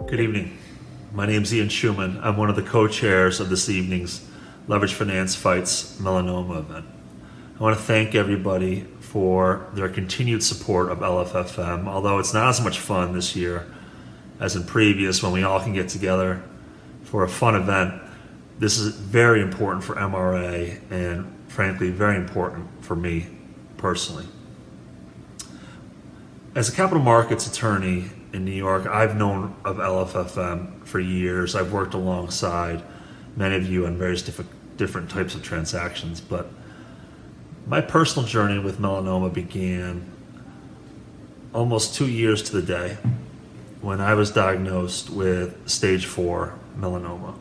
Good evening. My name is Ian Schumann. I'm one of the co-chairs of this evening's Leverage Finance Fights Melanoma event. I want to thank everybody for their continued support of LFFM, although it's not as much fun this year as in previous when we all can get together for a fun event. This is very important for MRA and frankly very important for me personally. As a capital markets attorney in New York, I've known of LFFM for years. I've worked alongside many of you on various different types of transactions, but my personal journey with melanoma began almost 2 years to the day when I was diagnosed with stage 4 melanoma.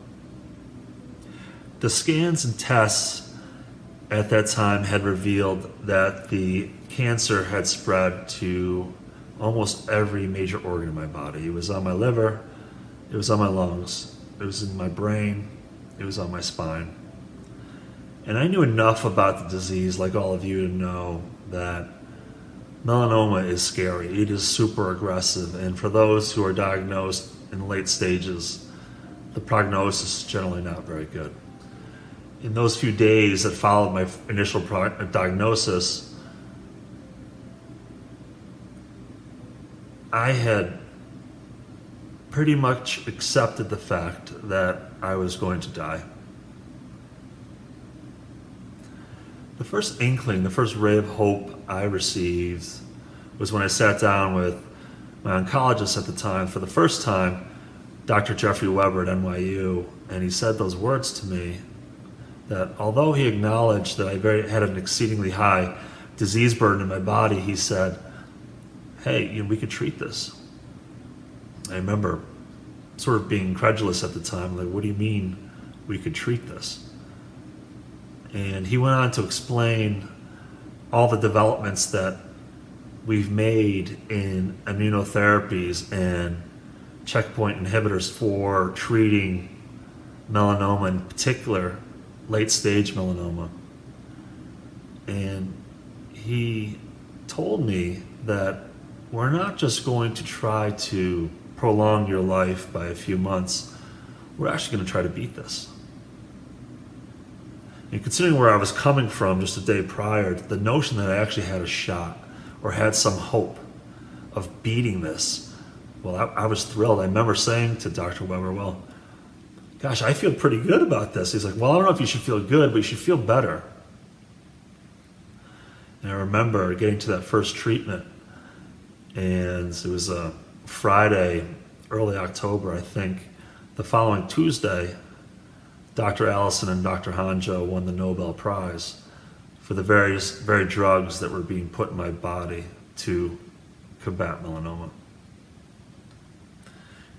The scans and tests at that time had revealed that the cancer had spread to almost every major organ in my body. It was on my liver, it was on my lungs, it was in my brain, it was on my spine. And I knew enough about the disease, like all of you, to know that melanoma is scary. It is super aggressive, and for those who are diagnosed in late stages, the prognosis is generally not very good. In those few days that followed my initial diagnosis, I had pretty much accepted the fact that I was going to die. The first inkling, the first ray of hope I received was when I sat down with my oncologist at the time for the first time, Dr. Jeffrey Weber at NYU, and he said those words to me that although he acknowledged that I had an exceedingly high disease burden in my body, he said, hey, we could treat this. I remember sort of being incredulous at the time, like, what do you mean we could treat this? And he went on to explain all the developments that we've made in immunotherapies and checkpoint inhibitors for treating melanoma, in particular late stage melanoma. And he told me that we're not just going to try to prolong your life by a few months, we're actually going to try to beat this. And considering where I was coming from just a day prior, the notion that I actually had a shot or had some hope of beating this, well, I was thrilled. I remember saying to Dr. Weber, well, gosh, I feel pretty good about this. He's like, well, I don't know if you should feel good, but you should feel better. And I remember getting to that first treatment, and it was a Friday, early October, I think. The following Tuesday, Dr. Allison and Dr. Hanjo won the Nobel Prize for the very drugs that were being put in my body to combat melanoma.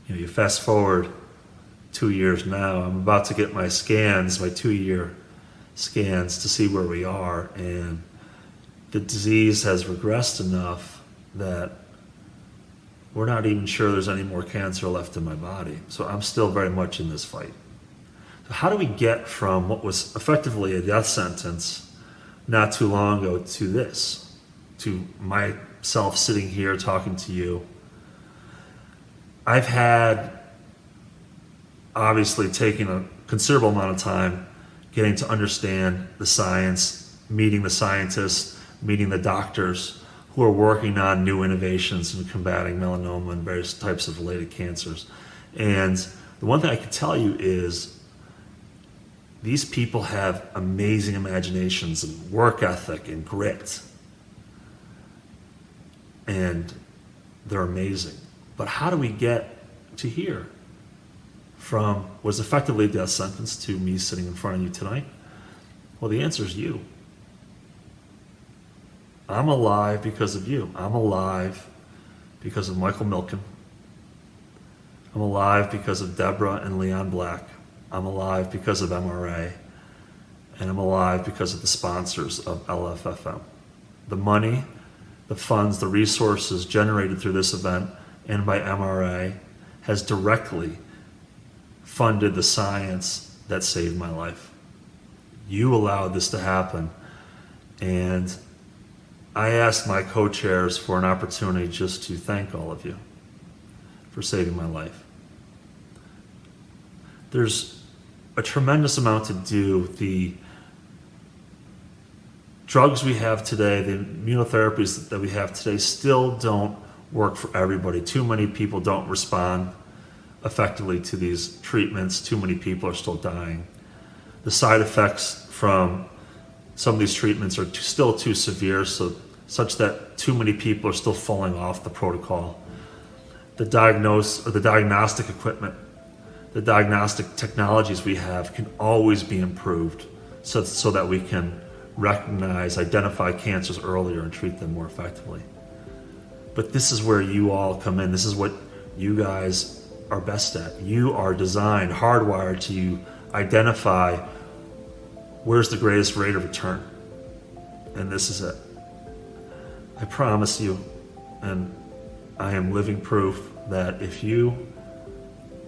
You fast forward 2 years now, I'm about to get my scans, my 2-year scans, to see where we are, and the disease has regressed enough that we're not even sure there's any more cancer left in my body. So I'm still very much in this fight. So how do we get from what was effectively a death sentence not too long ago to this, to myself sitting here talking to you? I've had, obviously, taken a considerable amount of time getting to understand the science, meeting the scientists, meeting the doctors who are working on new innovations in combating melanoma and various types of related cancers. And the one thing I can tell you is these people have amazing imaginations and work ethic and grit. And they're amazing. But how do we get to here from what was effectively a death sentence to me sitting in front of you tonight? Well, the answer is you. I'm alive because of you. I'm alive because of Michael Milken. I'm alive because of Deborah and Leon Black. I'm alive because of MRA. And I'm alive because of the sponsors of LFFM. The money, the funds, the resources generated through this event and by MRA has directly funded the science that saved my life. You allowed this to happen, and I asked my co-chairs for an opportunity just to thank all of you for saving my life. There's a tremendous amount to do. The drugs we have today, the immunotherapies that we have today, still don't work for everybody. Too many people don't respond effectively to these treatments. Too many people are still dying. The side effects from some of these treatments are still too severe, such that too many people are still falling off the protocol. The diagnostic equipment, the diagnostic technologies we have can always be improved so that we can recognize, identify cancers earlier and treat them more effectively. But this is where you all come in. This is what you guys are best at. You are designed, hardwired to identify where's the greatest rate of return. And this is it. I promise you, and I am living proof, that if you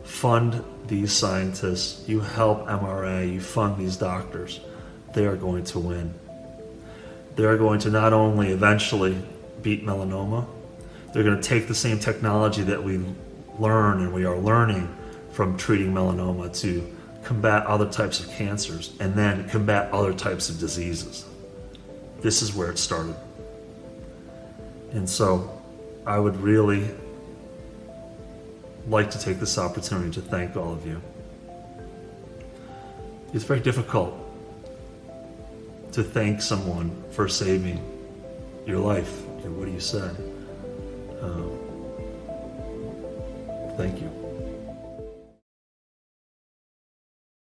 fund these scientists, you help MRA, you fund these doctors, they are going to win. They are going to not only eventually beat melanoma, they're going to take the same technology that we learn and we are learning from treating melanoma to combat other types of cancers and then combat other types of diseases. This is where it started. And so I would really like to take this opportunity to thank all of you. It's very difficult to thank someone for saving your life. What do you say? Thank you.